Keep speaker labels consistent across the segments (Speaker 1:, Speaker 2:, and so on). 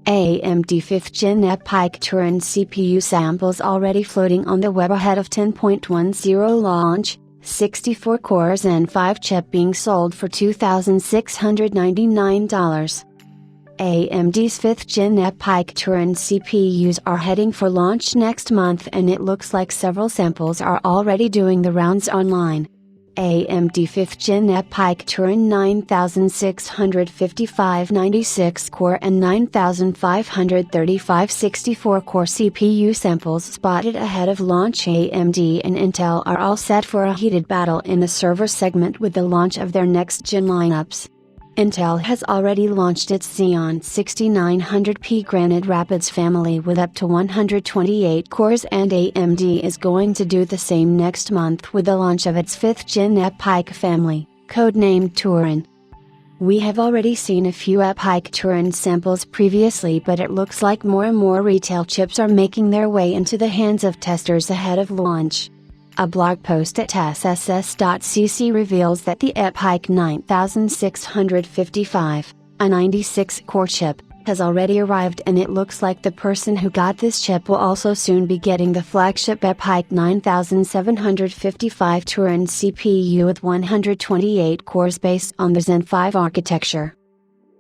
Speaker 1: AMD 5th Gen EPYC Turin CPU samples already floating on the web ahead of 10.10 launch, 64 cores and 5 chip being sold for $2,699. AMD's 5th Gen EPYC Turin CPUs are heading for launch next month, and it looks like several samples are already doing the rounds online. AMD 5th Gen EPYC Turin 9655 96 core and 9535 64 core CPU samples spotted ahead of launch. AMD and Intel are all set for a heated battle in the server segment with the launch of their next gen lineups. Intel has already launched its Xeon 6900P Granite Rapids family with up to 128 cores, and AMD is going to do the same next month with the launch of its 5th Gen EPYC family, codenamed Turin. We have already seen a few EPYC Turin samples previously, but it looks like more and more retail chips are making their way into the hands of testers ahead of launch. A blog post at sss.cc reveals that the EPYC 9655, a 96-core chip, has already arrived, and it looks like the person who got this chip will also soon be getting the flagship EPYC 9755 Turin CPU with 128 cores based on the Zen 5 architecture.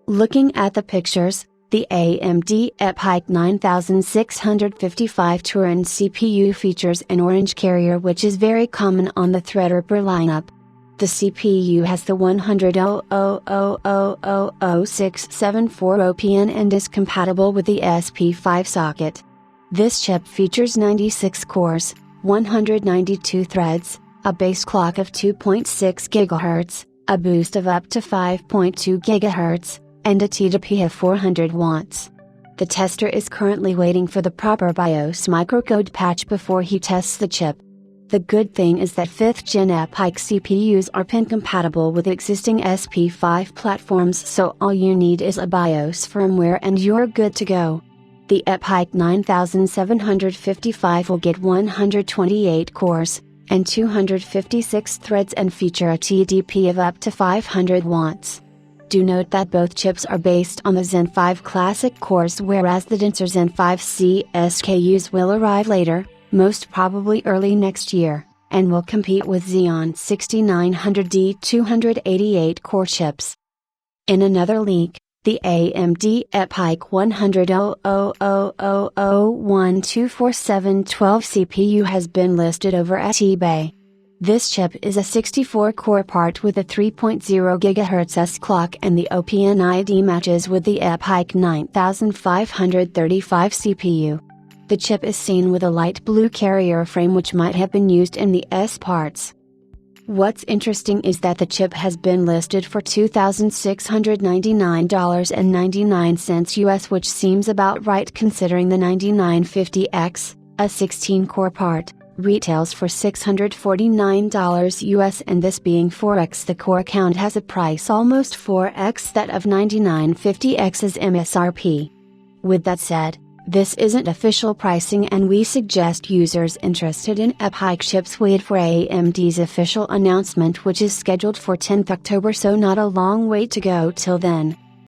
Speaker 1: Looking at the pictures, the AMD EPYC 9655 Turin CPU features an orange carrier, which is very common on the Threadripper lineup. The CPU has the 100.000000674 OPN and is compatible with the SP5 socket. This chip features 96 cores, 192 threads, a base clock of 2.6 GHz, a boost of up to 5.2 GHz, and a T2P of 400 watts. The tester is currently waiting for the proper BIOS microcode patch before he tests the chip. The good thing is that 5th Gen EPYC CPUs are pin compatible with existing SP5 platforms, so all you need is a BIOS firmware and you're good to go. The EPYC 9755 will get 128 cores, and 256 threads and feature a TDP of up to 500 watts. Do note that both chips are based on the Zen 5 classic cores, whereas the denser Zen 5C SKUs will arrive later, most probably early next year, and will compete with Xeon 6900D 288 core chips. In another leak, the AMD EPYC 100.00001247112 CPU has been listed over at eBay. This chip is a 64-core part with a 3.0 GHz S clock, and the OPN ID matches with the EPYC 9535 CPU. The chip is seen with a light blue carrier frame, which might have been used in the S parts. What's interesting is that the chip has been listed for $2,699.99 US, which seems about right considering the 9950X, a 16-core part, retails for $649 US, and this being 4x the core count has a price almost 4x that of 9950X's MSRP. With that said, this isn't official pricing, and we suggest users interested in EPYC chips wait for AMD's official announcement, which is scheduled for 10th October, so not a long wait to go till then.